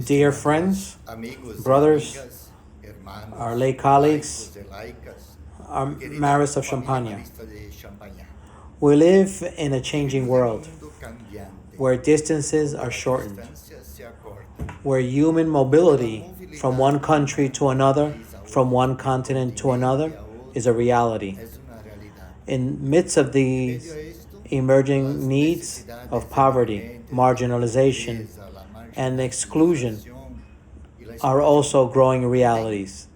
Dear friends, brothers, our lay colleagues, our Maris of Champagne, we live in a changing world where distances are shortened, where human mobility from one country to another, from one continent to another, is a reality. In midst of these emerging needs of poverty, marginalization, and exclusion are also growing realities.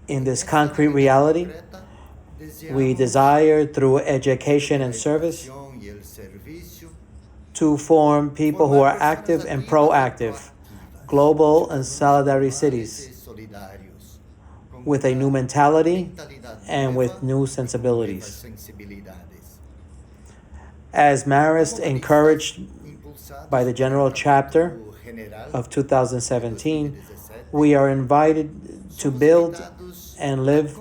In this concrete reality, we desire, through education and service, to form people who are active and proactive, global and solidarity cities, with a new mentality and with new sensibilities. As Marist encouraged by the General Chapter of 2017, we are invited to build and live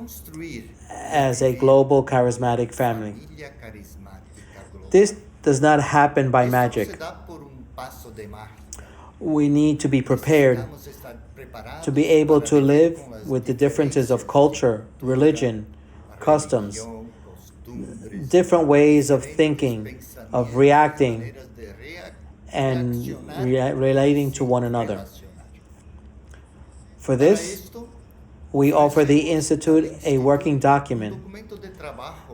as a global charismatic family. This does not happen by magic. We need to be prepared to be able to live with the differences of culture, religion, customs, different ways of thinking, of reacting, and relating to one another. For this, we offer the Institute a working document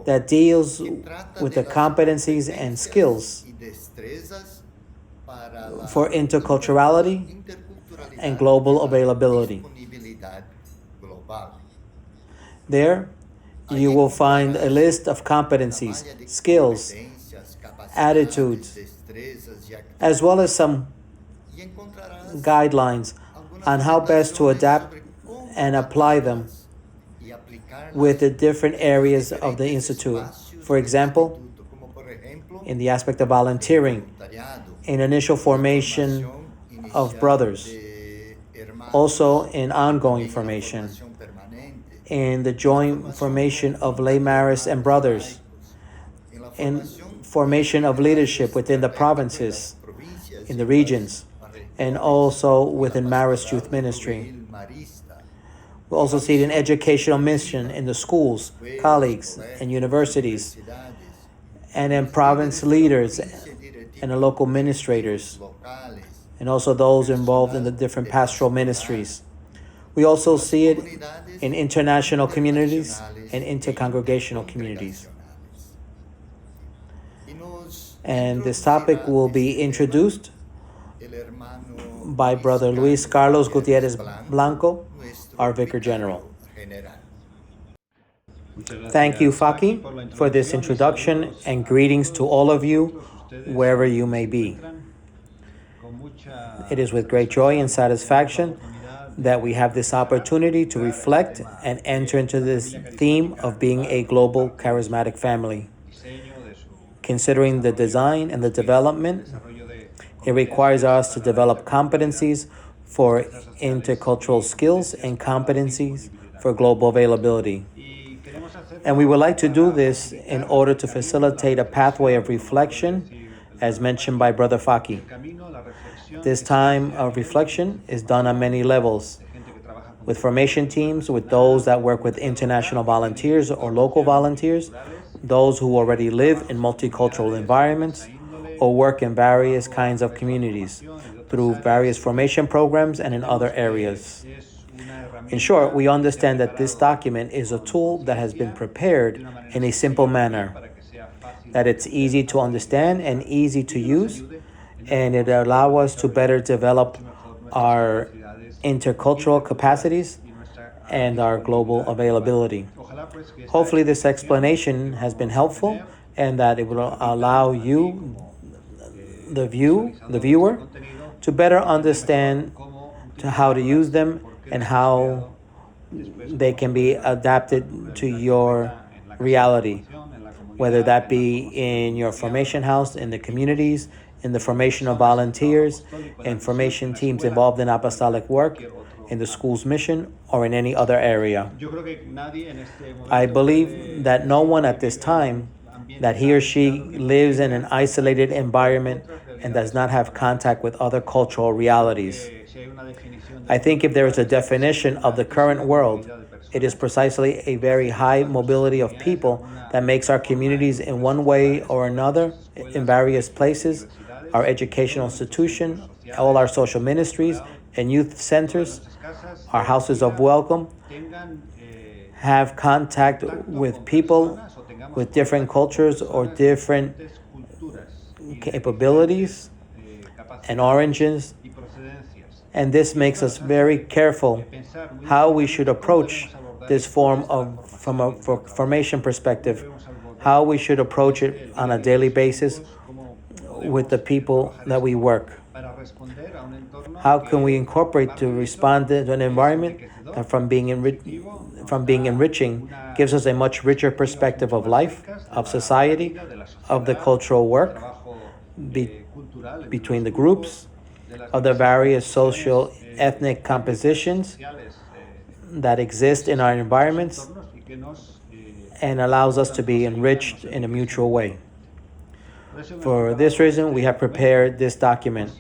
that deals with the competencies and skills for interculturality and global availability. There, you will find a list of competencies, skills, attitudes, as well as some guidelines on how best to adapt and apply them with the different areas of the Institute. For example, in the aspect of volunteering, in initial formation of brothers, also in ongoing formation, in the joint formation of lay maris and brothers, in formation of leadership within the provinces, in the regions, and also within Maris Youth Ministry. We also see it in educational mission in the schools, colleagues, and universities, and in province leaders and the local administrators, and also those involved in the different pastoral ministries. We also see it in international communities and intercongregational communities. And this topic will be introduced by Brother Luis Carlos Gutiérrez Blanco, our Vicar General. Thank you, Fachi, for this introduction, and greetings to all of you, wherever you may be. It is with great joy and satisfaction that we have this opportunity to reflect and enter into this theme of being a global charismatic family. Considering the design and the development, it requires us to develop competencies for intercultural skills and competencies for global availability. And we would like to do this in order to facilitate a pathway of reflection, as mentioned by Brother Fachi. This time of reflection is done on many levels, with formation teams, with those that work with international volunteers or local volunteers, those who already live in multicultural environments or work in various kinds of communities through various formation programs and in other areas. In short, we understand that this document is a tool that has been prepared in a simple manner, that it's easy to understand and easy to use, and it allows us to better develop our intercultural capacities and our global availability. Hopefully this explanation has been helpful and that it will allow you, the viewer, to better understand how to use them and how they can be adapted to your reality, whether that be in your formation house, in the communities, in the formation of volunteers, in formation teams involved in apostolic work, in the school's mission, or in any other area. I believe that no one at this time that he or she lives in an isolated environment and does not have contact with other cultural realities. I think if there is a definition of the current world, it is precisely a very high mobility of people that makes our communities in one way or another in various places, our educational institution, all our social ministries and youth centers, our houses of welcome, have contact with people with different cultures or different capabilities and origins. And this makes us very careful how we should approach this form of, from a formation perspective, how we should approach it on a daily basis with the people that we work. How can we incorporate to respond to an environment that from being enriching gives us a much richer perspective of life, of society, of the cultural work between the groups, of the various social ethnic compositions that exist in our environments, and allows us to be enriched in a mutual way. For this reason, we have prepared this document,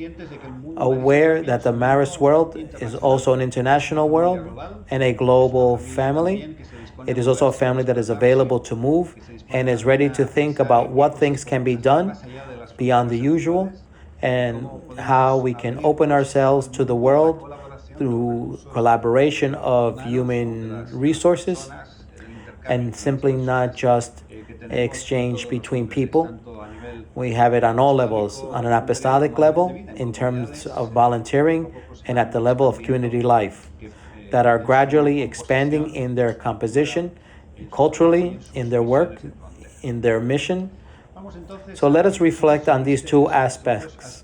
aware that the Marist world is also an international world and a global family. It is also a family that is available to move and is ready to think about what things can be done beyond the usual and how we can open ourselves to the world through collaboration of human resources and simply not just exchange between people. We have it on all levels, on an apostolic level, in terms of volunteering, and at the level of community life, that are gradually expanding in their composition, culturally, in their work, in their mission. So let us reflect on these two aspects.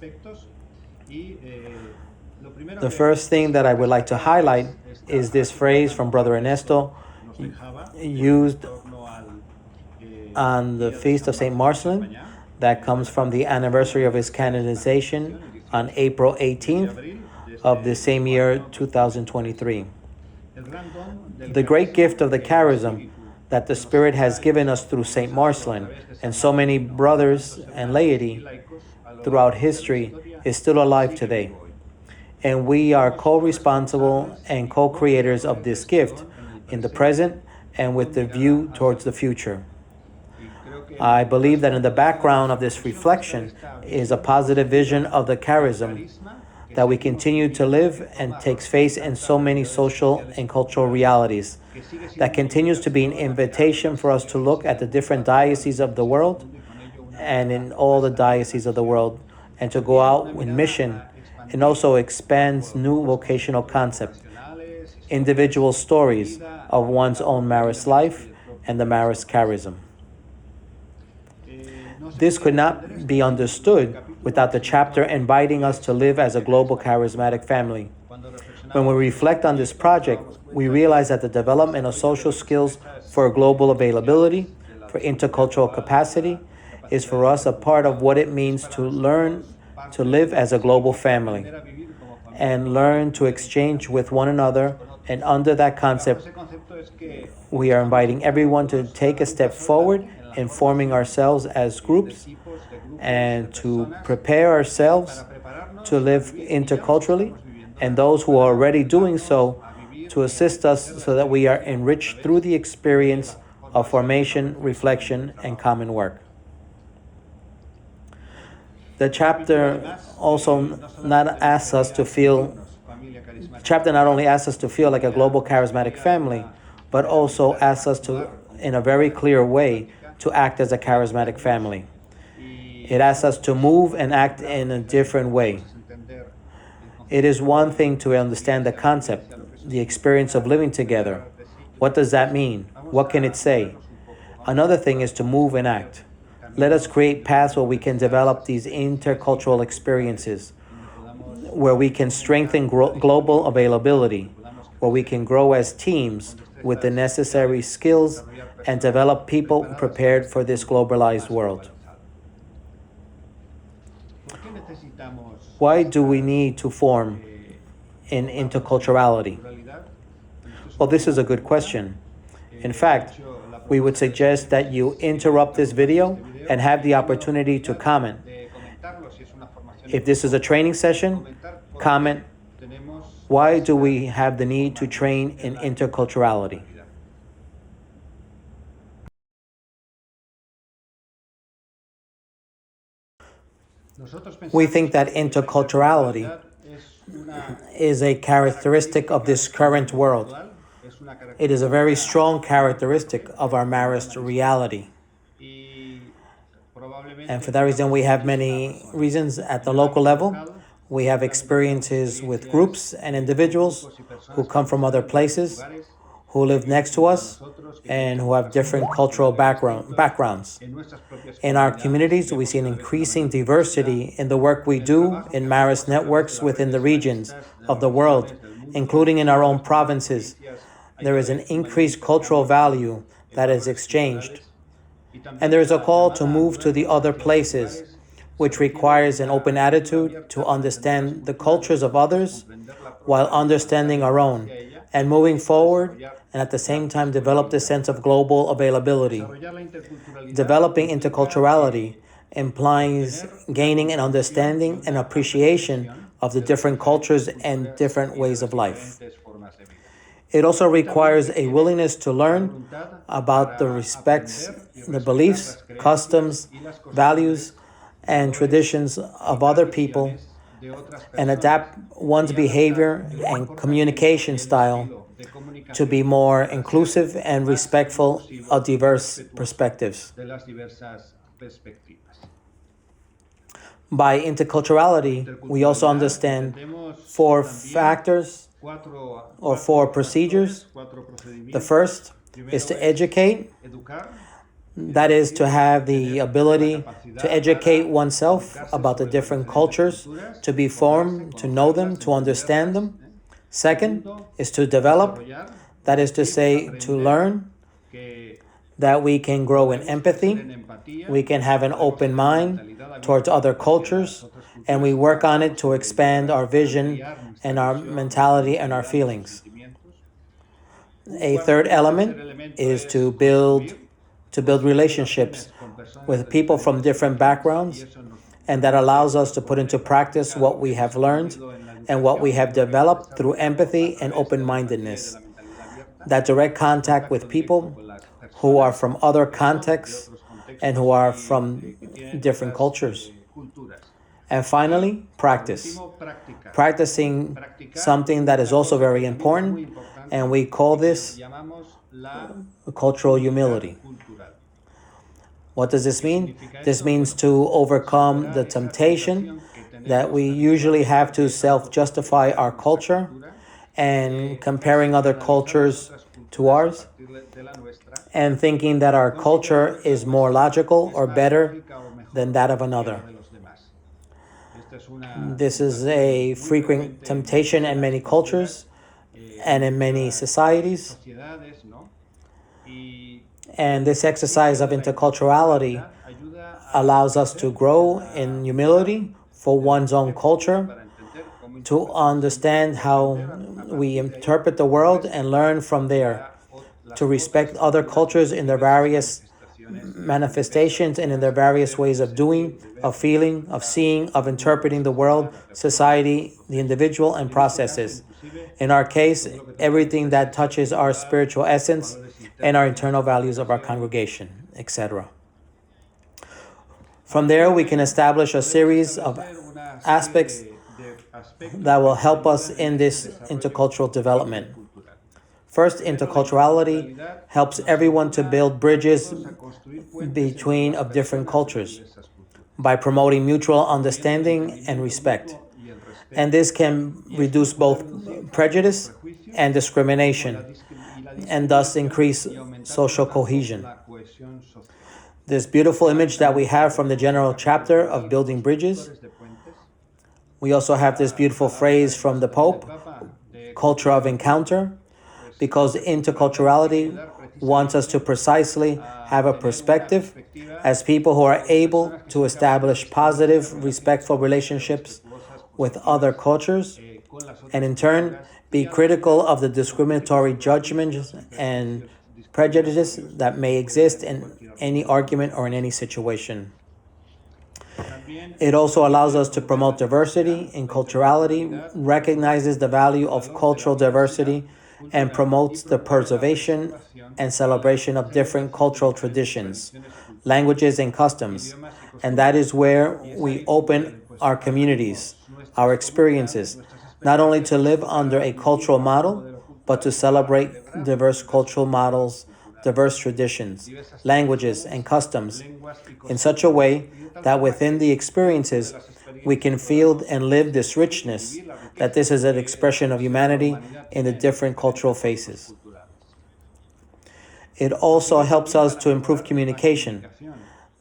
The first thing that I would like to highlight is this phrase from Brother Ernesto, used on the feast of St. Marcelin, that comes from the anniversary of his canonization on April 18th of the same year, 2023. The great gift of the charism that the Spirit has given us through St. Marcelin and so many brothers and laity throughout history is still alive today. And we are co-responsible and co-creators of this gift in the present and with the view towards the future. I believe that in the background of this reflection is a positive vision of the charism that we continue to live and takes face in so many social and cultural realities, that continues to be an invitation for us to look at the different dioceses of the world and in all the dioceses of the world, and to go out in mission, and also expands new vocational concepts, individual stories of one's own Marist life and the Marist charism. This could not be understood without the chapter inviting us to live as a global charismatic family. When we reflect on this project, we realize that the development of social skills for global availability, for intercultural capacity, is for us a part of what it means to learn to live as a global family and learn to exchange with one another. And under that concept, we are inviting everyone to take a step forward in forming ourselves as groups and to prepare ourselves to live interculturally, and those who are already doing so to assist us so that we are enriched through the experience of formation, reflection, and common work. The chapter also not asks us to feel, the chapter not only asks us to feel like a global charismatic family, but also asks us to, in a very clear way, to act as a charismatic family. It asks us to move and act in a different way. It is one thing to understand the concept, the experience of living together. What does that mean? What can it say? Another thing is to move and act. Let us create paths where we can develop these intercultural experiences, where we can strengthen global availability, where we can grow as teams with the necessary skills and develop people prepared for this globalized world. Why do we need to form in interculturality? Well, this is a good question. In fact, we would suggest that you interrupt this video and have the opportunity to comment. If this is a training session, comment, why do we have the need to train in interculturality? We think that interculturality is a characteristic of this current world. It is a very strong characteristic of our Marist reality. And for that reason, we have many reasons at the local level. We have experiences with groups and individuals who come from other places, who live next to us, and who have different cultural backgrounds. In our communities, we see an increasing diversity in the work we do in Marist networks within the regions of the world, including in our own provinces. There is an increased cultural value that is exchanged. And there is a call to move to the other places, which requires an open attitude to understand the cultures of others while understanding our own, and moving forward, and at the same time develop the sense of global availability. Developing interculturality implies gaining an understanding and appreciation of the different cultures and different ways of life. It also requires a willingness to learn about the respects, the beliefs, customs, values, and traditions of other people, and adapt one's behavior and communication style to be more inclusive and respectful of diverse perspectives. By interculturality, we also understand four factors or four procedures. The first is to educate. That is to have the ability to educate oneself about the different cultures, to be formed, to know them, to understand them. Second is to develop. That is to say, to learn that we can grow in empathy, we can have an open mind towards other cultures, and we work on it to expand our vision and our mentality and our feelings. A third element is to build relationships with people from different backgrounds, and that allows us to put into practice what we have learned and what we have developed through empathy and open-mindedness. That direct contact with people who are from other contexts and who are from different cultures. And finally, practice. Practicing something that is also very important, and we call this cultural humility. What does this mean? This means to overcome the temptation that we usually have to self-justify our culture and comparing other cultures to ours, and thinking that our culture is more logical or better than that of another. This is a frequent temptation in many cultures and in many societies. And this exercise of interculturality allows us to grow in humility for one's own culture, to understand how we interpret the world and learn from there, to respect other cultures in their various manifestations and in their various ways of doing, of feeling, of seeing, of interpreting the world, society, the individual, and processes. In our case, everything that touches our spiritual essence and our internal values of our congregation, etc. From there, we can establish a series of aspects that will help us in this intercultural development. First, interculturality helps everyone to build bridges between of different cultures by promoting mutual understanding and respect. And this can reduce both prejudice and discrimination, and thus increase social cohesion. This beautiful image that we have from the General Chapter of building bridges. We also have this beautiful phrase from the Pope, culture of encounter, because interculturality wants us to precisely have a perspective as people who are able to establish positive, respectful relationships with other cultures, and in turn be critical of the discriminatory judgments and prejudices that may exist in any argument or in any situation. It also allows us to promote diversity in culturality, recognizes the value of cultural diversity, and promotes the preservation and celebration of different cultural traditions, languages, and customs. And that is where we open our communities, our experiences, not only to live under a cultural model, but to celebrate diverse cultural models, diverse traditions, languages, and customs in such a way that within the experiences we can feel and live this richness, that this is an expression of humanity in the different cultural phases. It also helps us to improve communication.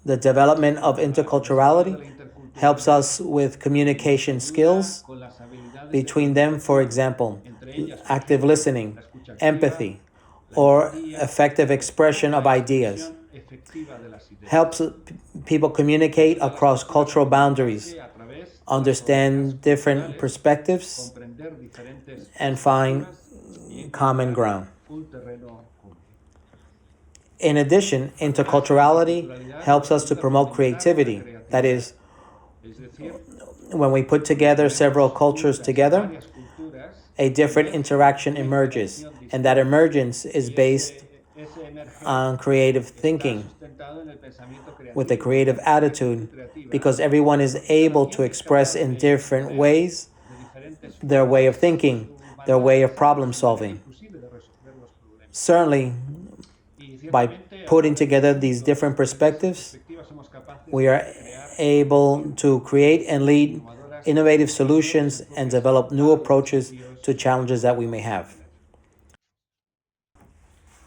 The development of interculturality helps us with communication skills between them, for example, active listening, empathy, or effective expression of ideas. Helps people communicate across cultural boundaries, understand different perspectives, and find common ground. In addition, interculturality helps us to promote creativity. That is, when we put together several cultures together, a different interaction emerges, and that emergence is based on creative thinking, with a creative attitude, because everyone is able to express in different ways their way of thinking, their way of problem solving. Certainly, by putting together these different perspectives, we are able to create and lead innovative solutions and develop new approaches to challenges that we may have.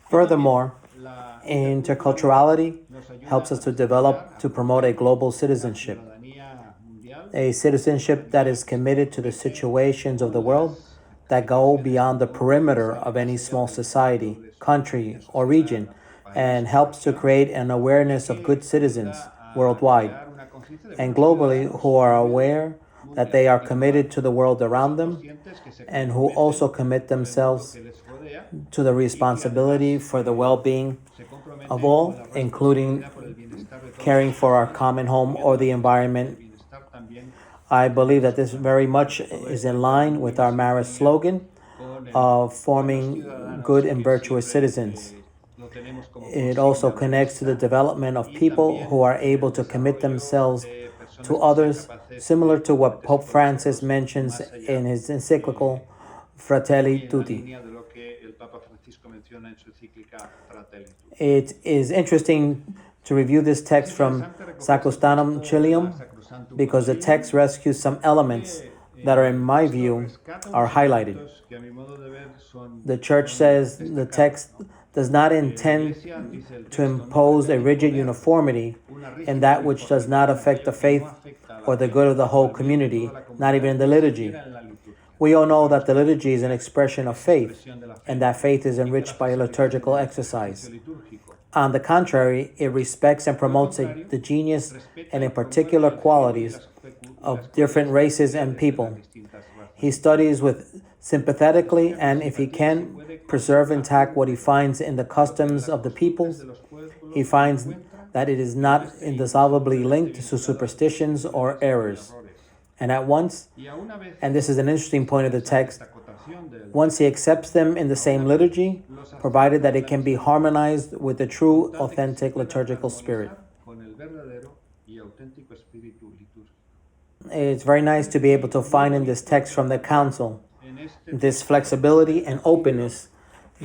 Furthermore, interculturality helps us to promote a global citizenship, a citizenship that is committed to the situations of the world that go beyond the perimeter of any small society, country, or region, and helps to create an awareness of good citizens worldwide and globally who are aware that they are committed to the world around them and who also commit themselves to the responsibility for the well-being of all, including caring for our common home or the environment. I believe that this very much is in line with our Marist slogan of forming good and virtuous citizens. It also connects to the development of people who are able to commit themselves to others, similar to what Pope Francis mentions in his encyclical Fratelli Tutti. It is interesting to review this text from Sacrosanctum Cilium because the text rescues some elements that are, in my view, are highlighted. The Church says the text does not intend to impose a rigid uniformity in that which does not affect the faith or the good of the whole community, not even in the liturgy. We all know that the liturgy is an expression of faith, and that faith is enriched by a liturgical exercise. On the contrary, it respects and promotes the genius and in particular qualities of different races and people. He studies with sympathetically, and if he can, preserve intact what he finds in the customs of the peoples. He finds that it is not indissolubly linked to superstitions or errors. And at once, and this is an interesting point of the text, once he accepts them in the same liturgy, provided that it can be harmonized with the true, authentic liturgical spirit. It's very nice to be able to find in this text from the Council this flexibility and openness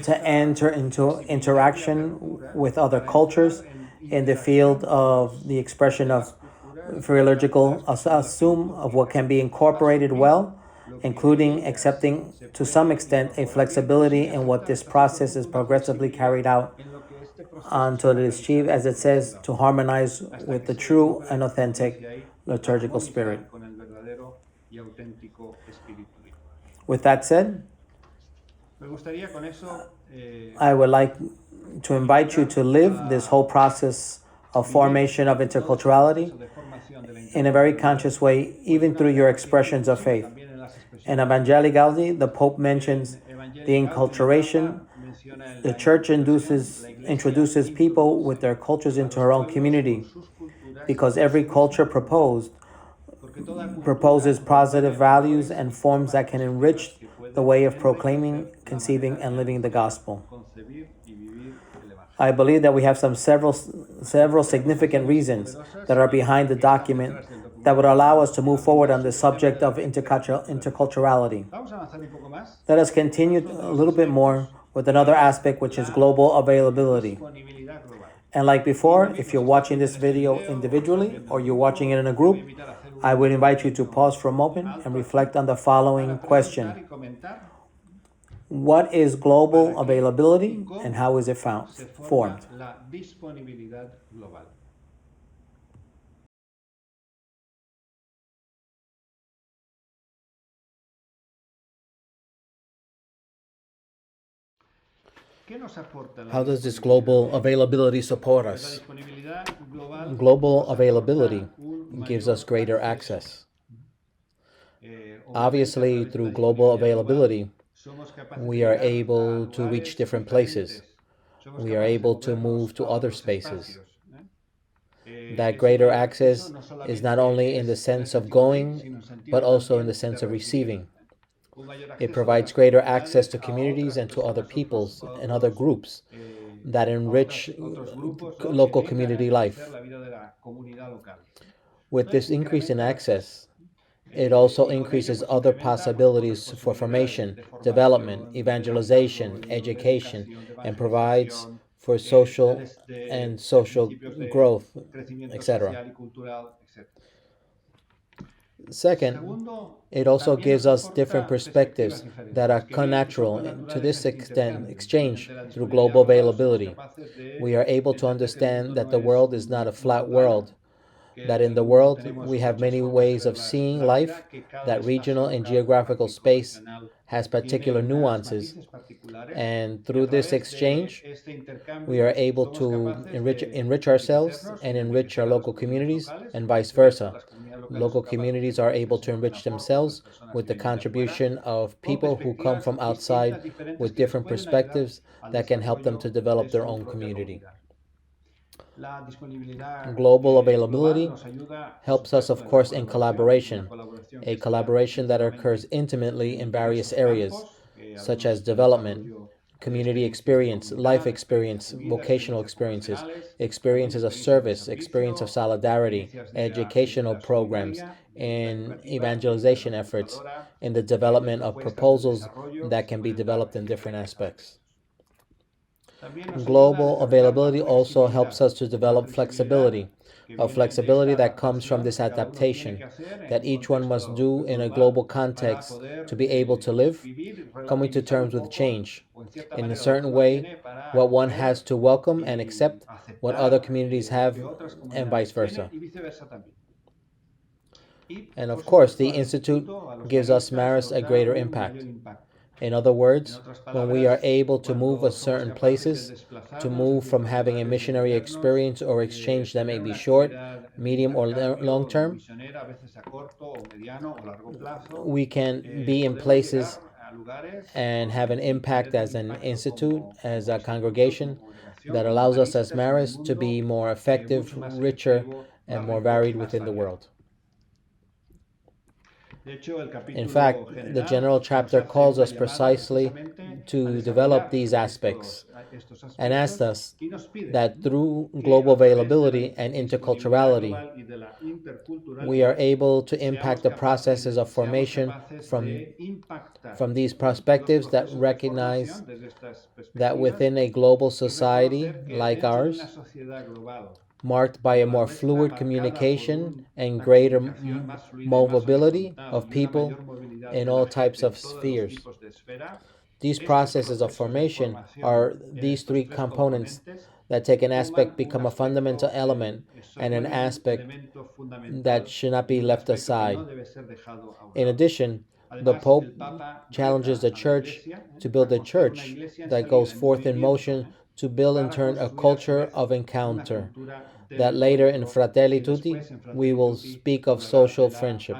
to enter into interaction with other cultures in the field of the expression of free liturgical assume of what can be incorporated well, including accepting to some extent a flexibility in what this process is progressively carried out until it is achieved, as it says, to harmonize with the true and authentic liturgical spirit. With that said, I would like to invite you to live this whole process of formation of interculturality in a very conscious way, even through your expressions of faith. In Evangelii Gaudi, the Pope mentions the enculturation The church introduces people with their cultures into her own community because every culture proposes positive values and forms that can enrich the way of proclaiming, conceiving, and living the gospel. I believe that we have several significant reasons that are behind the document that would allow us to move forward on the subject of interculturality. Let us continue a little bit more with another aspect, which is global availability. And like before, if you're watching this video individually or you're watching it in a group, I would invite you to pause for a moment and reflect on the following question. What is global availability and how is it formed? How does this global availability support us? Global availability gives us greater access. Obviously, through global availability, we are able to reach different places. We are able to move to other spaces. That greater access is not only in the sense of going, but also in the sense of receiving. It provides greater access to communities and to other peoples and other groups that enrich local community life. With this increase in access, it also increases other possibilities for formation, development, evangelization, education, and provides for social growth, etc. Second, it also gives us different perspectives that are connatural to this extent exchange through global availability. We are able to understand that the world is not a flat world, that in the world we have many ways of seeing life, that regional and geographical space has particular nuances, and through this exchange, we are able to enrich ourselves and enrich our local communities, and vice versa. Local communities are able to enrich themselves with the contribution of people who come from outside with different perspectives that can help them to develop their own community. Global availability helps us, of course, in collaboration, a collaboration that occurs intimately in various areas, such as development, community experience, life experience, vocational experiences, experiences of service, experience of solidarity, educational programs, and evangelization efforts, in the development of proposals that can be developed in different aspects. Global availability also helps us to develop flexibility, a flexibility that comes from this adaptation that each one must do in a global context to be able to live, coming to terms with change. In a certain way, what one has to welcome and accept what other communities have, and vice versa. And of course, the Institute gives us Maris a greater impact. In other words, when we are able to move a certain places, to move from having a missionary experience or exchange that may be short, medium, or long term, we can be in places and have an impact as an institute, as a congregation, that allows us as Maris to be more effective, richer, and more varied within the world. In fact, the General Chapter calls us precisely to develop these aspects and asks us that through global availability and interculturality, we are able to impact the processes of formation from these perspectives that recognize that within a global society like ours, marked by a more fluid communication and greater mobility of people in all types of spheres. These processes of formation are these three components that take an aspect become a fundamental element and an aspect that should not be left aside. In addition, the Pope challenges the Church to build a church that goes forth in motion to build in turn a culture of encounter, that later in Fratelli Tutti we will speak of social friendship.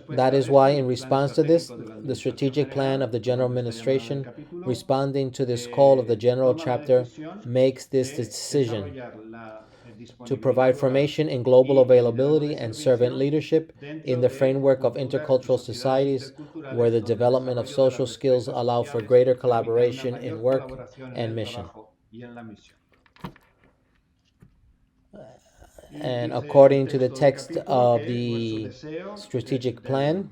That is why, in response to this, the strategic plan of the General Administration, responding to this call of the General Chapter, makes this decision to provide formation in global availability and servant leadership in the framework of intercultural societies where the development of social skills allow for greater collaboration in work and mission. And according to the text of the strategic plan,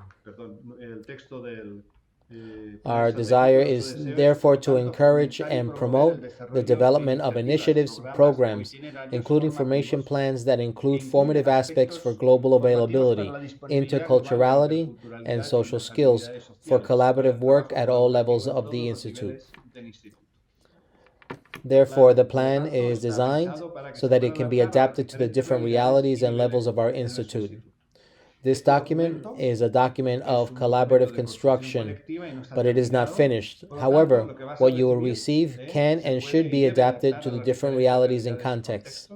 our desire is therefore to encourage and promote the development of initiatives, programs, including formation plans that include formative aspects for global availability, interculturality, and social skills for collaborative work at all levels of the Institute. Therefore, the plan is designed so that it can be adapted to the different realities and levels of our Institute. This document is a document of collaborative construction, but it is not finished. However, what you will receive can and should be adapted to the different realities and contexts.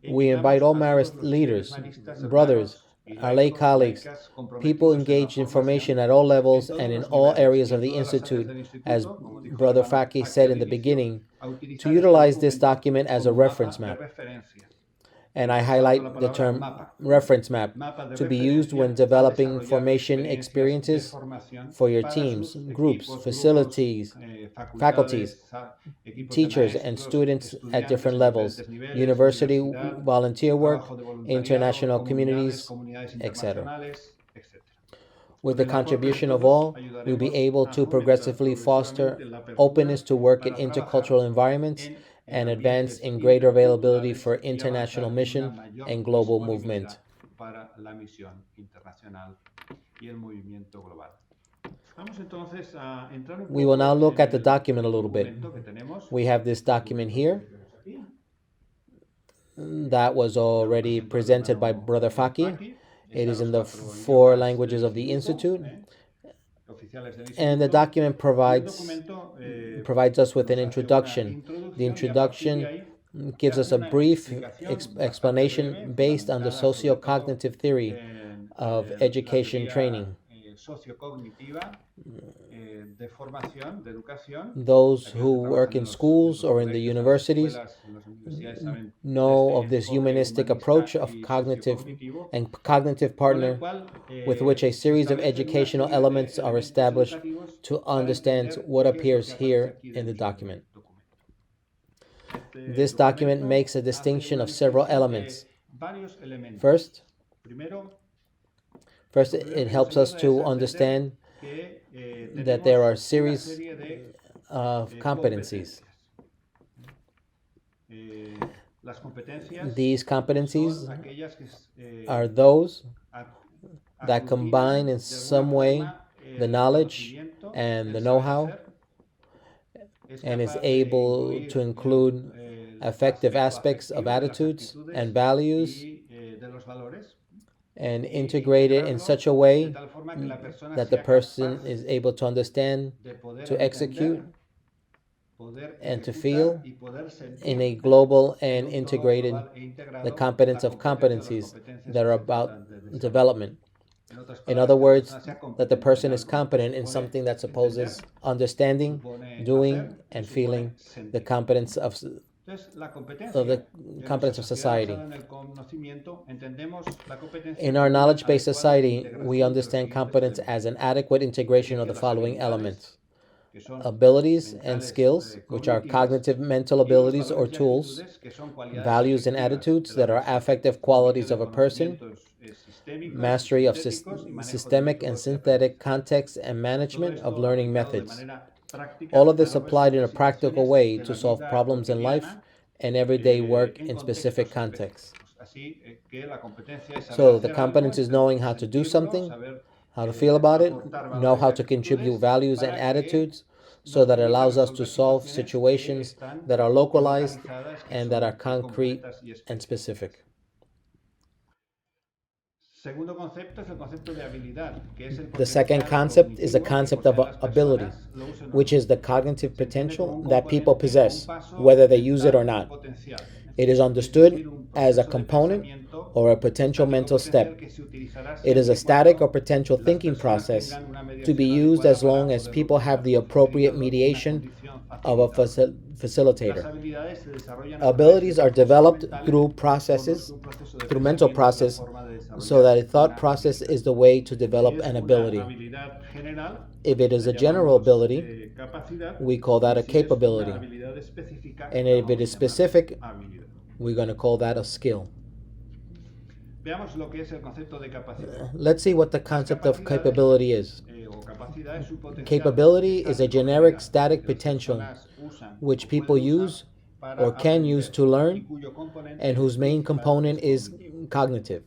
We invite all Marist leaders, brothers, our lay colleagues, people engaged in formation at all levels and in all areas of the Institute, as Brother Fachi said in the beginning, to utilize this document as a reference map. And I highlight the term reference map to be used when developing formation experiences for your teams, groups, facilities, faculties, teachers, and students at different levels, university volunteer work, international communities, etc. With the contribution of all, we'll be able to progressively foster openness to work in intercultural environments and advance in greater availability for international mission and global movement. We will now look at the document a little bit. We have this document here that was already presented by Brother Fachi. It is in the 4 languages of the Institute. And the document provides us with an introduction. The introduction gives us a brief explanation based on the socio-cognitive theory of education training. Those who work in schools or in the universities know of this humanistic approach of cognitive partner with which a series of educational elements are established to understand what appears here in the document. This document makes a distinction of several elements. First, it helps us to understand that there are a series of competencies. These competencies are those that combine in some way the knowledge and the know-how and is able to include effective aspects of attitudes and values and integrate it in such a way that the person is able to understand, to execute, and to feel in a global and integrated, the competence of competencies that are about development. In other words, that the person is competent in something that supposes understanding, doing, and feeling the competence of society. In our knowledge-based society, we understand competence as an adequate integration of the following elements: abilities and skills, which are cognitive mental abilities or tools; values and attitudes, that are affective qualities of a person; mastery of systemic and synthetic context and management of learning methods. All of this applied in a practical way to solve problems in life and everyday work in specific contexts. So the competence is knowing how to do something, how to feel about it, know how to contribute values and attitudes, so that it allows us to solve situations that are localized and that are concrete and specific. The second concept is the concept of ability, which is the cognitive potential that people possess, whether they use it or not. It is understood as a component or a potential mental step. It is a static or potential thinking process to be used as long as people have the appropriate mediation of a facilitator. Abilities are developed through processes, through mental process, so that a thought process is the way to develop an ability. If it is a general ability, we call that a capability. And if it is specific, we're going to call that a skill. Let's see what the concept of capability is. Capability is a generic static potential which people use or can use to learn and whose main component is cognitive.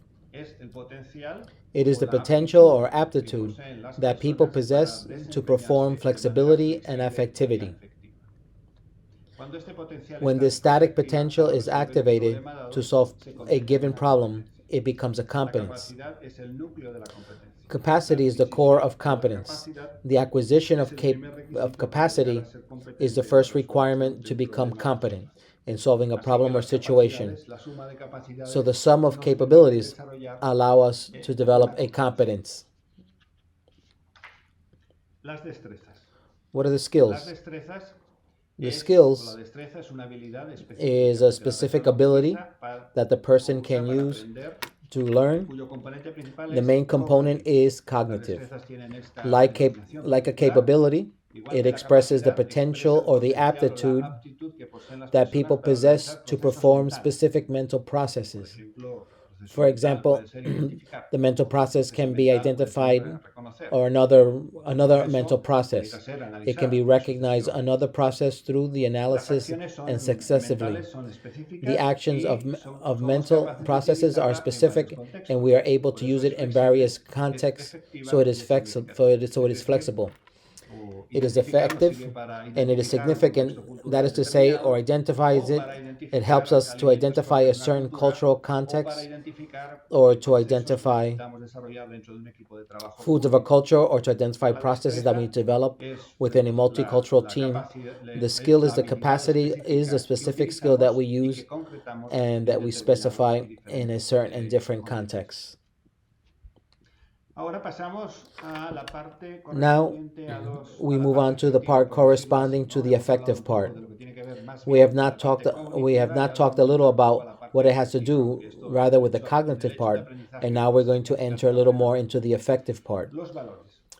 It is the potential or aptitude that people possess to perform flexibility and affectivity. When this static potential is activated to solve a given problem, it becomes a competence. Capacity is the core of competence. The acquisition of capacity is the first requirement to become competent in solving a problem or situation. So the sum of capabilities allow us to develop a competence. What are the skills? The skills is a specific ability that the person can use to learn. The main component is cognitive. Like a capability, it expresses the potential or the aptitude that people possess to perform specific mental processes. For example, the mental process can be identified or another mental process. It can be recognized another process through the analysis and successively. The actions of mental processes are specific and we are able to use it in various contexts so it is flexible. It is effective and it is significant, that is to say, or identifies it. It helps us to identify a certain cultural context or to identify foods of a culture or to identify processes that we develop within a multicultural team. The skill is the capacity, is the specific skill that we use and that we specify in a certain and different context. Now we move on to the part corresponding to the affective part. We have not talked a little about what it has to do rather with the cognitive part, and now we're going to enter a little more into the affective part.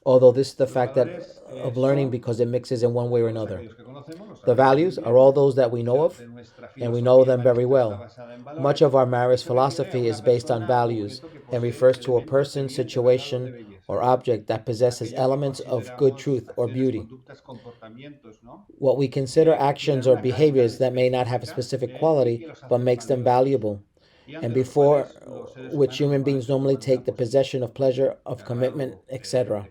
Although this is the fact of learning because it mixes in one way or another. The values are all those that we know of, and we know them very well. Much of our Marist philosophy is based on values and refers to a person, situation, or object that possesses elements of good truth or beauty. What we consider actions or behaviors that may not have a specific quality but makes them valuable, and before which human beings normally take the possession of pleasure, of commitment, etc.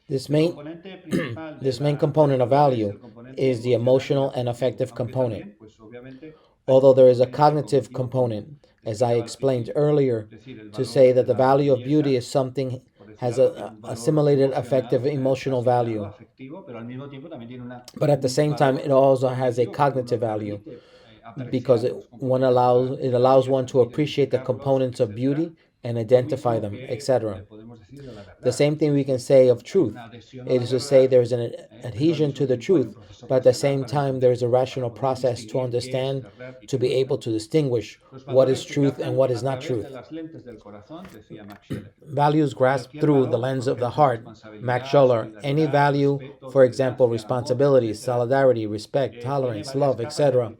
This main component of value is the emotional and affective component. Although there is a cognitive component, as I explained earlier, to say that the value of beauty is something has a assimilated affective emotional value. But at the same time, it also has a cognitive value because it allows one to appreciate the components of beauty and identify them, etc. The same thing we can say of truth. It is to say there is an adhesion to the truth, but at the same time there is a rational process to understand, to be able to distinguish what is truth and what is not truth. Values grasped through the lens of the heart. Max Scheler, any value, for example, responsibility, solidarity, respect, tolerance, love, etc.,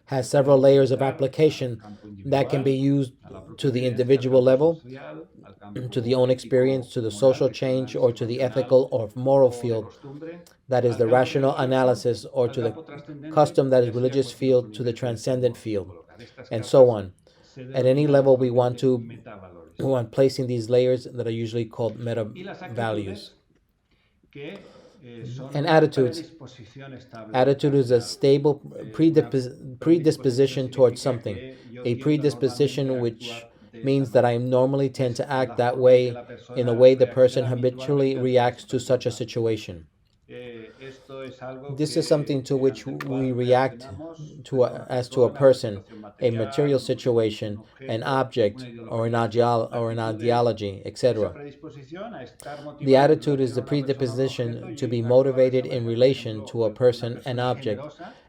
has several layers of application that can be used to the individual level, to the own experience, to the social change, or to the ethical or moral field, that is the rational analysis, or to the custom, that is religious field, to the transcendent field, and so on. At any level we want placing these layers that are usually called meta values. And attitudes. Attitude is a stable predisposition towards something. A predisposition which means that I normally tend to act that way in the way the person habitually reacts to such a situation. This is something to which we react to as to a person, a material situation, an object, or an ideology, etc. The attitude is the predisposition to be motivated in relation to a person, an object,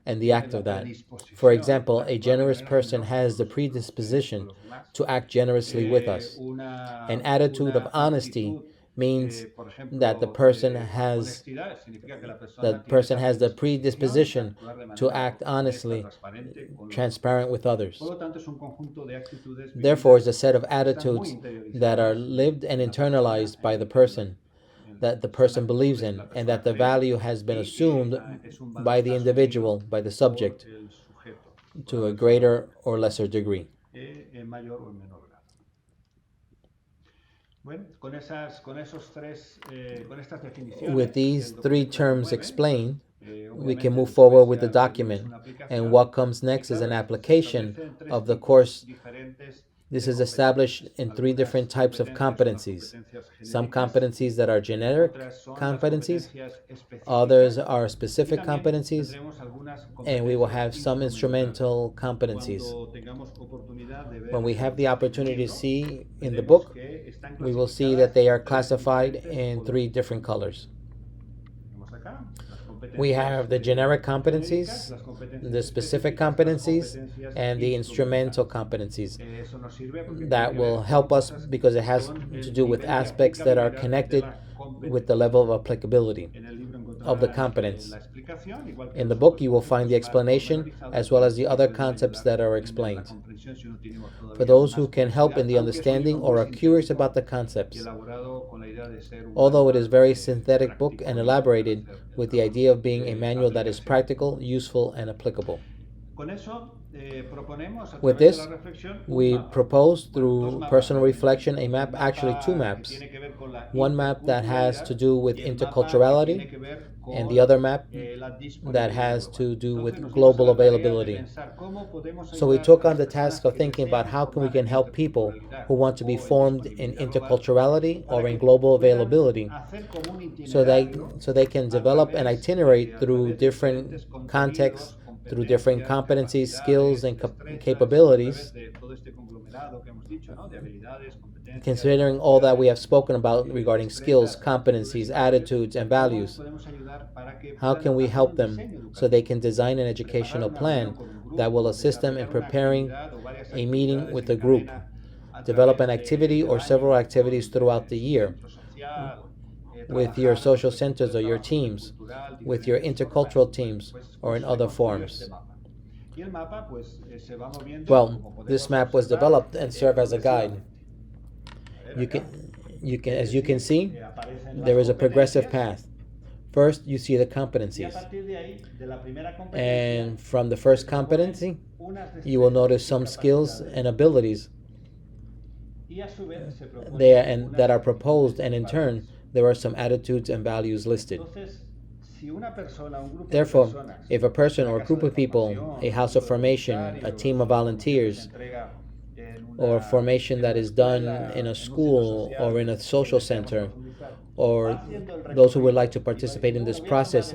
and the act of that. For example, a generous person has the predisposition to act generously with us. An attitude of honesty means that the person has the predisposition to act honestly, transparent with others. Therefore, it's a set of attitudes that are lived and internalized by the person, that the person believes in, and that the value has been assumed by the individual, by the subject, to a greater or lesser degree. With these three terms explained, we can move forward with the document, and what comes next is an application of the course. This is established in three different types of competencies. Some competencies that are generic competencies, others are specific competencies, and we will have some instrumental competencies. When we have the opportunity to see in the book, we will see that they are classified in three different colors. We have the generic competencies, the specific competencies, and the instrumental competencies. That will help us because it has to do with aspects that are connected with the level of applicability of the competence. In the book, you will find the explanation as well as the other concepts that are explained. For those who can help in the understanding or are curious about the concepts, although it is a very synthetic book and elaborated with the idea of being a manual that is practical, useful, and applicable. With this, we propose through personal reflection a map, actually two maps. One map that has to do with interculturality, and the other map that has to do with global availability. So we took on the task of thinking about how we can help people who want to be formed in interculturality or in global availability, so they can develop an itinerary through different contexts, through different competencies, skills, and capabilities, considering all that we have spoken about regarding skills, competencies, attitudes, and values. How can we help them so they can design an educational plan that will assist them in preparing a meeting with a group, develop an activity or several activities throughout the year with your social centers or your teams, with your intercultural teams, or in other forms? Well, this map was developed and served as a guide. As you can see, there is a progressive path. First, you see the competencies, and from the first competency, you will notice some skills and abilities there and that are proposed, and in turn, there are some attitudes and values listed. Therefore, if a person or a group of people, a house of formation, a team of volunteers, or formation that is done in a school or in a social center, or those who would like to participate in this process,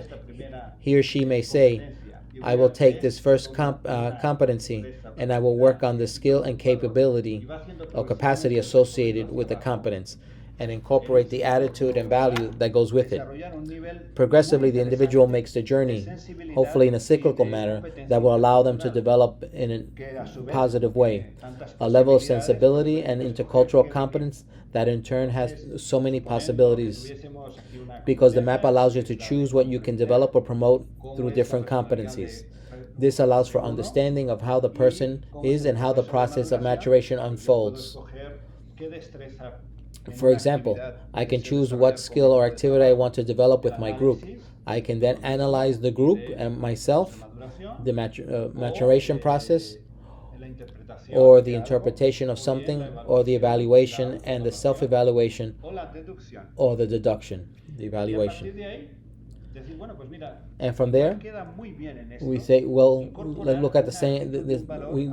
he or she may say, I will take this first competency and I will work on the skill and capability or capacity associated with the competence and incorporate the attitude and value that goes with it. Progressively, the individual makes the journey, hopefully in a cyclical manner that will allow them to develop in a positive way a level of sensibility and intercultural competence that in turn has so many possibilities, because the map allows you to choose what you can develop or promote through different competencies. This allows for understanding of how the person is and how the process of maturation unfolds. For example, I can choose what skill or activity I want to develop with my group. I can then analyze the group and myself, the maturation process, or the interpretation of something, or the evaluation and the self-evaluation, or the deduction, the evaluation. And from there, we say, well, let's look at the same. We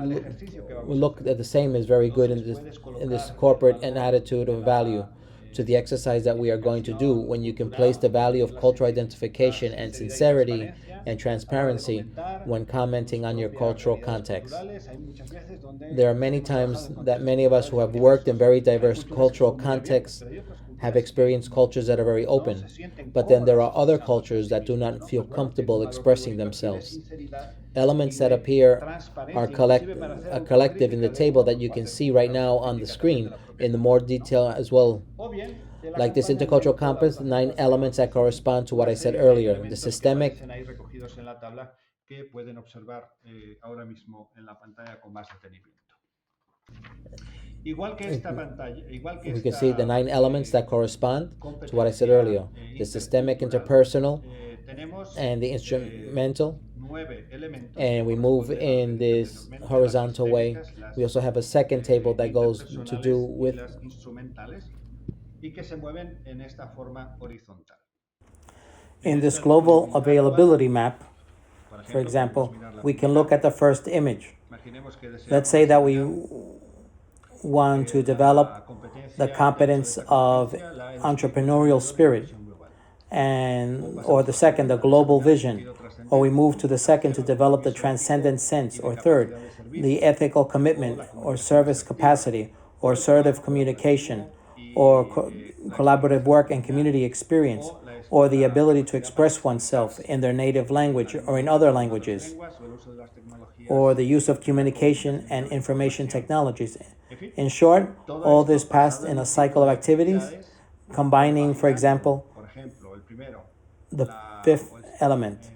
look at the same is very good in this corporate and attitude of value. to the exercise that we are going to do when you can place the value of cultural identification and sincerity and transparency when commenting on your cultural context. There are many times that many of us who have worked in very diverse cultural contexts have experienced cultures that are very open, but then there are other cultures that do not feel comfortable expressing themselves. Elements that appear are collective in the table that you can see right now on the screen in the more detail as well. Like this intercultural compass, 9 elements that correspond to what I said earlier, the systemic. We can see the 9 elements that correspond to what I said earlier, the systemic, interpersonal, and the instrumental. And we move in this horizontal way. We also have a second table that goes to do with in this global availability map. For example, we can look at the first image. Let's say that we want to develop the competence of entrepreneurial spirit, and or the second, the global vision, or we move to the second to develop the transcendent sense, or third, the ethical commitment or service capacity or assertive communication or collaborative work and community experience, or the ability to express oneself in their native language or in other languages, or the use of communication and information technologies. In short, all this passed in a cycle of activities, combining, for example, the fifth element.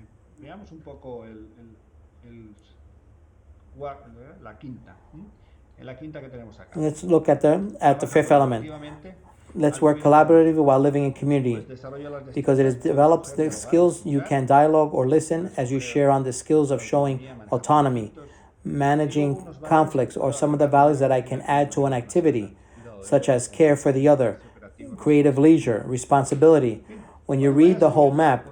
Let's look at the fifth element. Let's work collaboratively while living in community, because it develops the skills you can dialogue or listen as you share on the skills of showing autonomy, managing conflicts, or some of the values that I can add to an activity, such as care for the other, creative leisure, responsibility. When you read the whole map,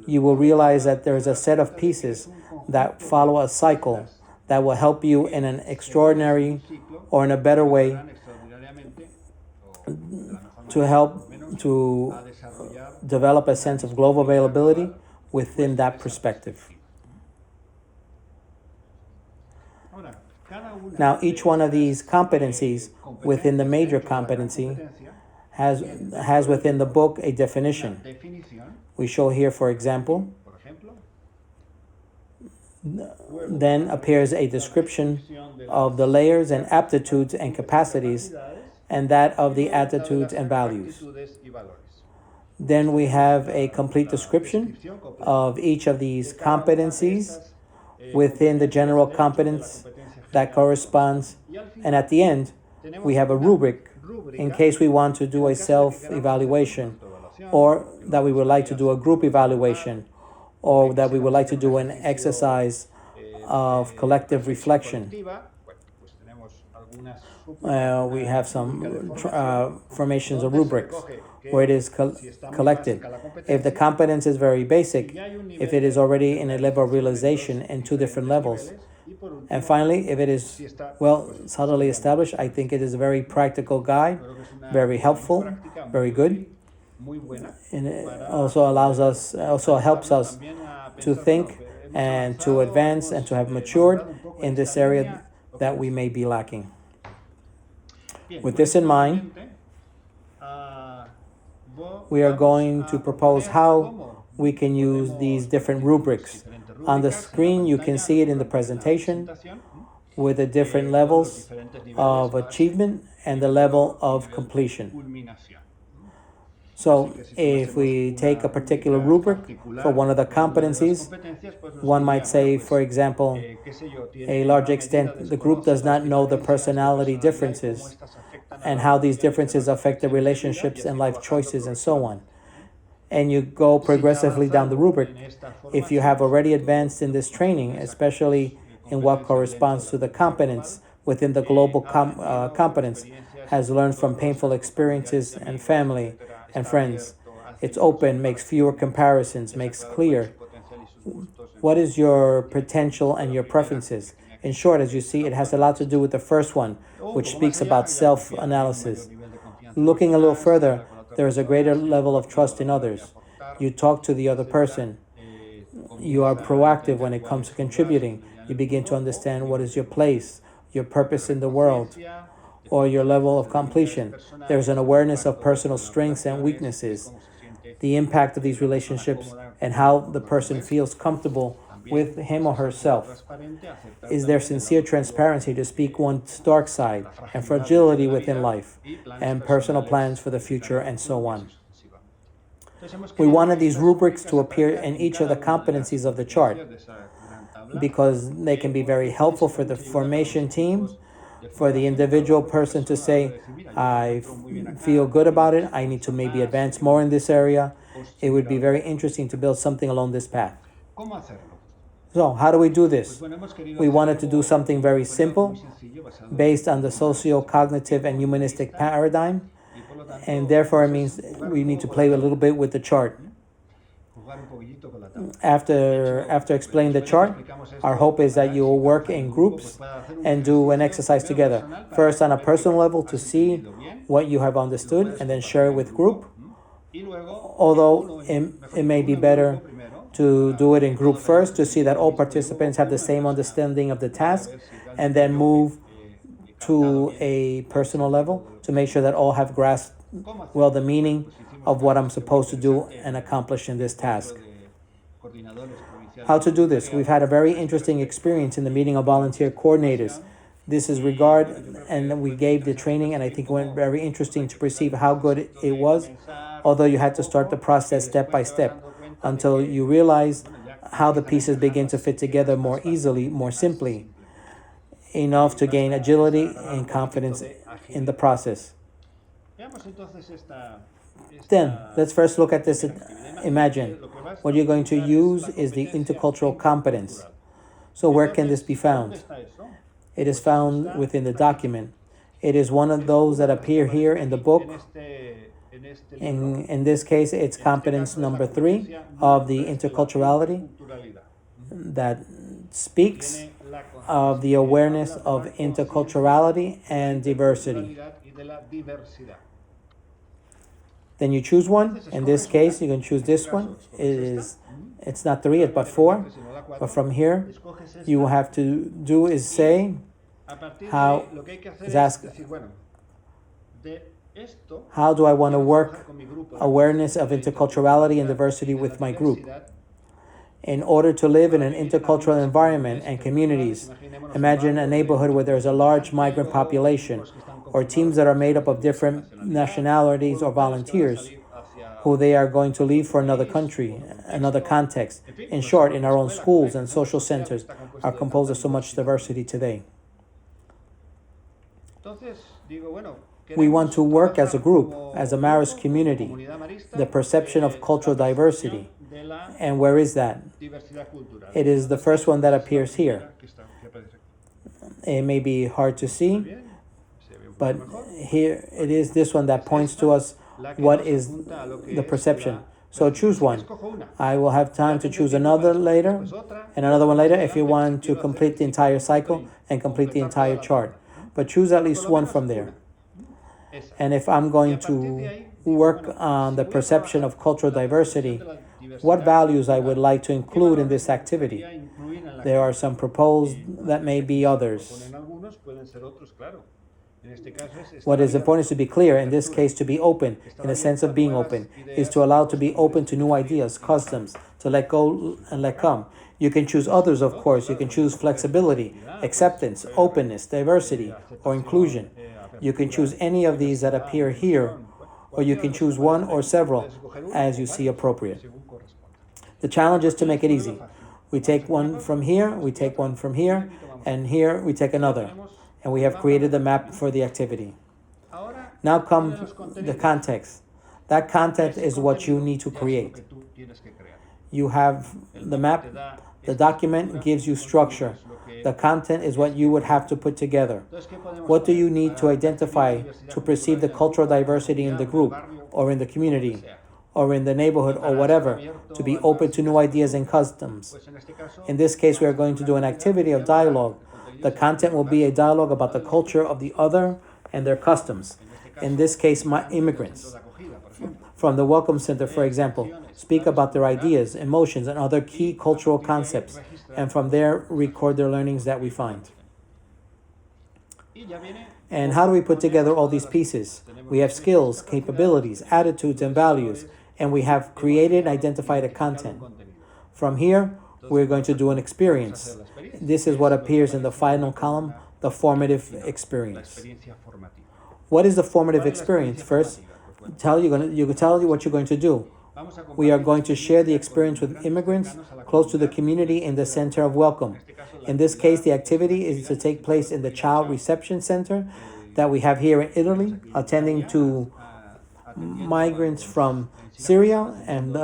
you will realize that there is a set of pieces that follow a cycle that will help you in an extraordinary or in a better way to help to develop a sense of global availability within that perspective. Now, each one of these competencies within the major competency has within the book a definition. We show here, for example, then appears a description of the layers and aptitudes and capacities, and that of the attitudes and values. Then we have a complete description of each of these competencies within the general competence that corresponds. And at the end, we have a rubric in case we want to do a self-evaluation, or that we would like to do a group evaluation, or that we would like to do an exercise of collective reflection. We have some formations of rubrics where it is collected. If the competence is very basic, if it is already in a level of realization in 2 different levels. And finally, if it is well subtly established, I think it is a very practical guide, very helpful, very good. And it also helps us to think and to advance and to have matured in this area that we may be lacking. With this in mind, we are going to propose how we can use these different rubrics. On the screen, you can see it in the presentation with the different levels of achievement and the level of completion. So if we take a particular rubric for one of the competencies, one might say, for example, a large extent, the group does not know the personality differences and how these differences affect the relationships and life choices and so on. And you go progressively down the rubric. If you have already advanced in this training, especially in what corresponds to the competence within the global competence, has learned from painful experiences and family and friends. It's open, makes fewer comparisons, makes clear what is your potential and your preferences. In short, as you see, it has a lot to do with the first one, which speaks about self-analysis. Looking a little further, there is a greater level of trust in others. You talk to the other person. You are proactive when it comes to contributing. You begin to understand what is your place, your purpose in the world, or your level of completion. There's an awareness of personal strengths and weaknesses, the impact of these relationships, and how the person feels comfortable with him or herself. Is there sincere transparency to speak one's dark side and fragility within life, and personal plans for the future, and so on. We wanted these rubrics to appear in each of the competencies of the chart because they can be very helpful for the formation teams, for the individual person to say, I feel good about it, I need to maybe advance more in this area. It would be very interesting to build something along this path. So, how do we do this? We wanted to do something very simple, based on the socio-cognitive and humanistic paradigm, and therefore it means we need to play a little bit with the chart. After explaining the chart, our hope is that you will work in groups and do an exercise together. First on a personal level to see what you have understood and then share it with group. Although it may be better to do it in group first to see that all participants have the same understanding of the task and then move to a personal level to make sure that all have grasped well the meaning of what I'm supposed to do and accomplish in this task. How to do this? We've had a very interesting experience in the meeting of volunteer coordinators. This is regard, and we gave the training, and I think it went very interesting to perceive how good it was, although you had to start the process step by step until you realize how the pieces begin to fit together more easily, more simply, enough to gain agility and confidence in the process. Then, let's first look at this. Imagine, what you're going to use is the intercultural competence. So where can this be found? It is found within the document. It is one of those that appear here in the book. In this case, it's competence number 3 of the interculturality that speaks of the awareness of interculturality and diversity. Then you choose one. In this case, you can choose this one. It's not 3, but 4. But from here, you have to do is say how do I want to work awareness of interculturality and diversity with my group? In order to live in an intercultural environment and communities, imagine a neighborhood where there's a large migrant population, or teams that are made up of different nationalities or volunteers who they are going to leave for another country, another context. In short, in our own schools and social centers are composed of so much diversity today. We want to work as a group, as a Maris community, the perception of cultural diversity. And where is that? It is the first one that appears here. It may be hard to see, but here it is this one that points to us what is the perception. So choose one. I will have time to choose another later, and another one later if you want to complete the entire cycle and complete the entire chart. But choose at least one from there. And if I'm going to work on the perception of cultural diversity, what values I would like to include in this activity? There are some proposed that may be others. What is important is to be clear, in this case to be open, in the sense of being open, is to allow to be open to new ideas, customs, to let go and let come. You can choose others, of course. You can choose flexibility, acceptance, openness, diversity, or inclusion. You can choose any of these that appear here, or you can choose one or several as you see appropriate. The challenge is to make it easy. We take one from here, we take one from here, and here we take another. And we have created the map for the activity. Now comes the context. That content is what you need to create. You have the map, the document gives you structure. The content is what you would have to put together. What do you need to identify to perceive the cultural diversity in the group, or in the community, or in the neighborhood, or whatever, to be open to new ideas and customs? In this case, we are going to do an activity of dialogue. The content will be a dialogue about the culture of the other and their customs. In this case, immigrants. From the Welcome Center, for example, speak about their ideas, emotions, and other key cultural concepts, and from there record their learnings that we find. And how do we put together all these pieces? We have skills, capabilities, attitudes, and values, and we have created and identified a content. From here, we're going to do an experience. This is what appears in the final column, the formative experience. What is the formative experience? First, you can tell you what you're going to do. We are going to share the experience with immigrants close to the community in the center of welcome. In this case, the activity is to take place in the Child Reception Center that we have here in Italy, attending to migrants from Syria and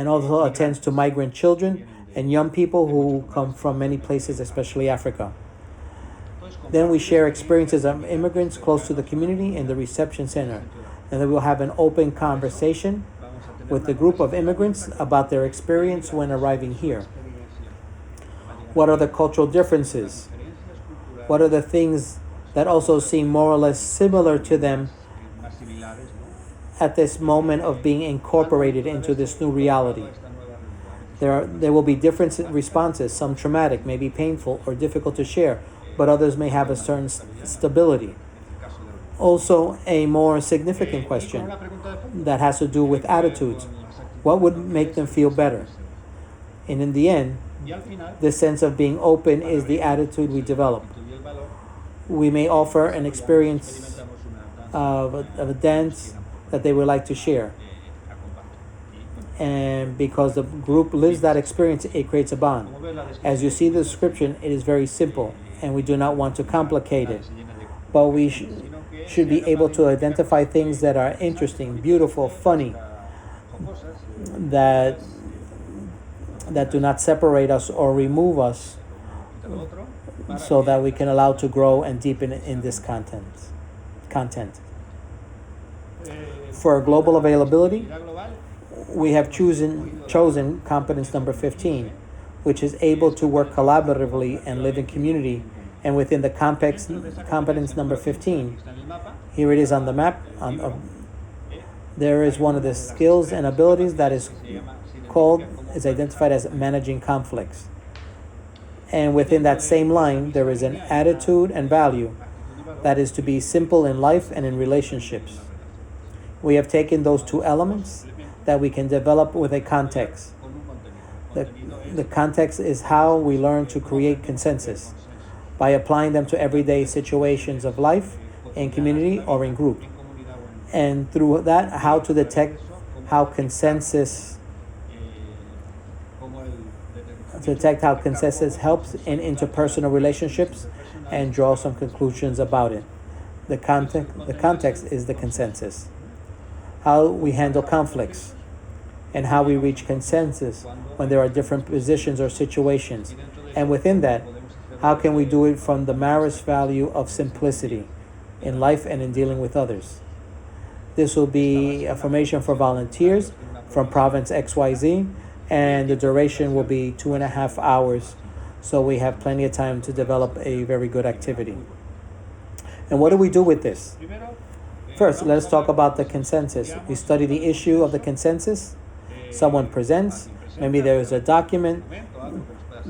also attends to migrant children and young people who come from many places, especially Africa. Then we share experiences of immigrants close to the community in the reception center. And then we'll have an open conversation with the group of immigrants about their experience when arriving here. What are the cultural differences? What are the things that also seem more or less similar to them at this moment of being incorporated into this new reality? There will be different responses, some traumatic, maybe painful or difficult to share, but others may have a certain stability. Also, a more significant question that has to do with attitudes. What would make them feel better? And in the end, this sense of being open is the attitude we develop. We may offer an experience of a dance that they would like to share. And because the group lives that experience, it creates a bond. As you see the description, it is very simple, and we do not want to complicate it. But we should be able to identify things that are interesting, beautiful, funny, that do not separate us or remove us, so that we can allow to grow and deepen in this content. For global availability, we have chosen competence number 15, which is able to work collaboratively and live in community. And within the competence number 15, here it is on the map. There is one of the skills and abilities that is identified as managing conflicts. And within that same line, there is an attitude and value that is to be simple in life and in relationships. We have taken those two elements that we can develop with a context. The context is how we learn to create consensus by applying them to everyday situations of life, in community, or in group. And through that, how to detect how consensus helps in interpersonal relationships and draw some conclusions about it. The context is the consensus. How we handle conflicts and how we reach consensus when there are different positions or situations. And within that, how can we do it from the Marist value of simplicity in life and in dealing with others? This will be a formation for volunteers from province XYZ, and the duration will be 2.5 hours. So we have plenty of time to develop a very good activity. And what do we do with this? First, let's talk about the consensus. We study the issue of the consensus. Someone presents, maybe there is a document,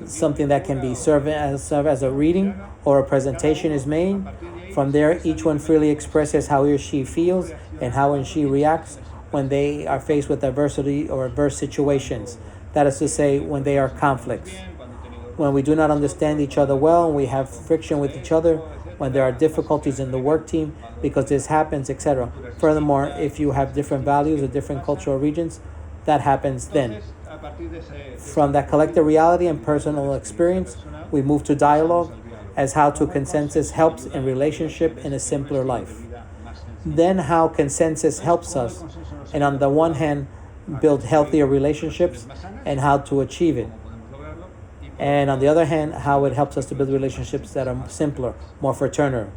something that can be serve as a reading or a presentation is made. From there, each one freely expresses how he or she feels and how he or she reacts when they are faced with adversity or adverse situations. That is to say, when they are conflicts. When we do not understand each other well, and we have friction with each other, when there are difficulties in the work team, because this happens, etc. Furthermore, if you have different values or different cultural regions, that happens then. From that collective reality and personal experience, we move to dialogue as how to consensus helps in relationship in a simpler life. Then how consensus helps us, and on the one hand, build healthier relationships and how to achieve it. And on the other hand, how it helps us to build relationships that are simpler, more fraternal.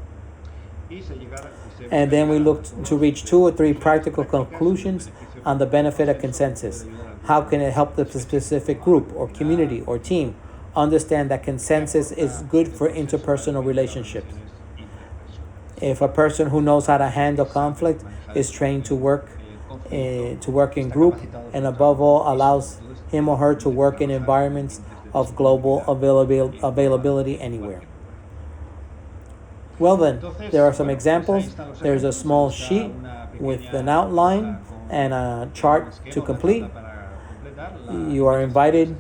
And then we look to reach 2 or 3 practical conclusions on the benefit of consensus. How can it help the specific group or community or team understand that consensus is good for interpersonal relationships? If a person who knows how to handle conflict is trained to work in group, and above all allows him or her to work in environments of global availability anywhere. Well then, there are some examples. There's a small sheet with an outline and a chart to complete. You are invited.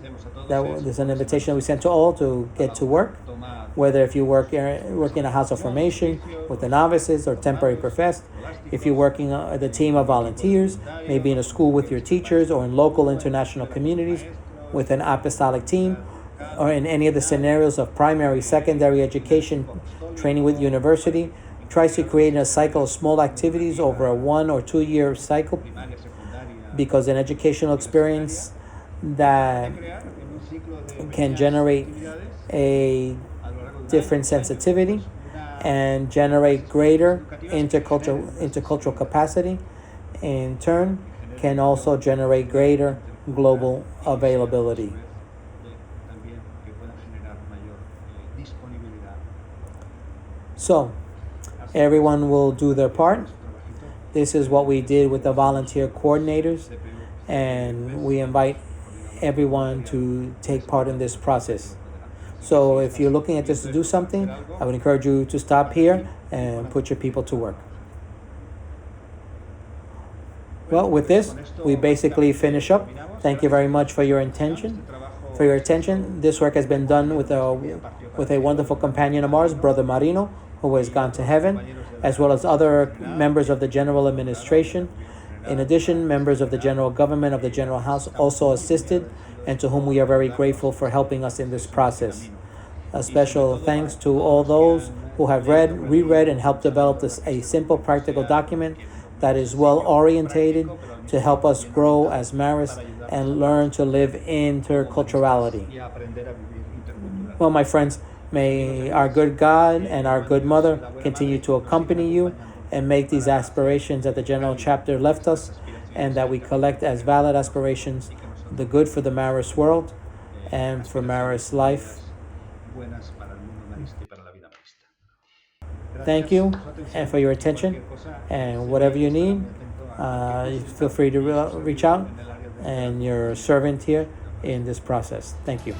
There's an invitation we sent to all to get to work, whether if you work in a house of formation with the novices or temporary professed, if you're working at a team of volunteers, maybe in a school with your teachers, or in local international communities with an apostolic team, or in any of the scenarios of primary, secondary education, training with university, tries to create a cycle of small activities over a 1 or 2 year cycle, because an educational experience that can generate a different sensitivity and generate greater intercultural capacity, in turn can also generate greater global availability. So, everyone will do their part. This is what we did with the volunteer coordinators, and we invite everyone to take part in this process. So if you're looking at this to do something, I would encourage you to stop here and put your people to work. Well, with this, we basically finish up. Thank you very much for your attention. This work has been done with a wonderful companion of ours, Brother Marino, who has gone to heaven, as well as other members of the general administration. In addition, members of the general government of the General House also assisted, and to whom we are very grateful for helping us in this process. A special thanks to all those who have reread, and helped develop a simple, practical document that is well orientated to help us grow as Maris and learn to live interculturality. Well, my friends, may our good God and our good Mother continue to accompany you and make these aspirations that the General Chapter left us, and that we collect as valid aspirations the good for the Maris world and for Maris life. Thank you and for your attention, and whatever you need, feel free to reach out, and your servant here in this process. Thank you.